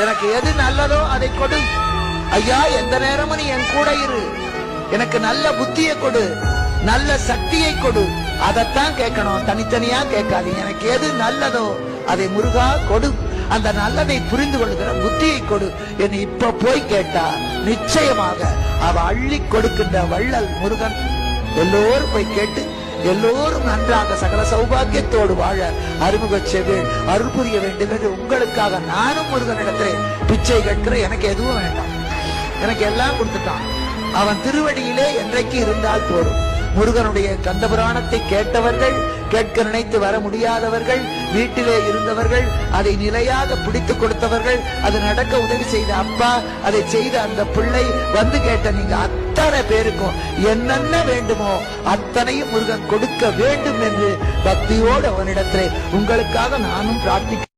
எனக்கு எது நல்லதோ அதை கொடு ஐயா. எந்த நேரமும் நீ என் கூட இரு. எனக்கு நல்ல புத்தியை கொடு, நல்ல சக்தியை கொடு. அதைத்தான் கேட்கணும், தனித்தனியா கேட்காது. எனக்கு எது நல்லதோ அதை முருகா கொடு. அந்த நல்லதை புரிந்து கொள்கிற புத்தியை கொடு என்று இப்ப போய் கேட்டா நிச்சயமாக அவ அள்ளி கொடுக்கின்ற வள்ளல் முருகன். எல்லோரும் போய் கேட்டு எல்லோரும் நன்றாக சகல சௌபாகியத்தோடு வாழ அறிமுக செவ்வேள் அருள் புரிய வேண்டும் என்று உங்களுக்காக நானும் முருகனிடத்திலே பிச்சை கேட்கிற. எனக்கு எதுவும் வேண்டாம், எனக்கு எல்லாம் கொடுத்துட்டான். அவன் திருவடியிலே என்றைக்கு இருந்தால் போதும். முருகனுடைய கந்தபுராணத்தை கேட்டவர்கள், கேட்க நினைத்து வர முடியாதவர்கள், வீட்டிலே இருந்தவர்கள், அதை நிலையாக பிடித்து கொடுத்தவர்கள், அது நடக்க உதவி செய்த அப்பா, அதை செய்த அந்த பிள்ளை, வந்து கேட்ட நீங்க அத்தனை பேருக்கும் என்னென்ன வேண்டுமோ அத்தனையும் முருகன் கொடுக்க வேண்டும் என்று பக்தியோடு அவனிடத்திலே உங்களுக்காக நானும் பிரார்த்திக்கிறேன்.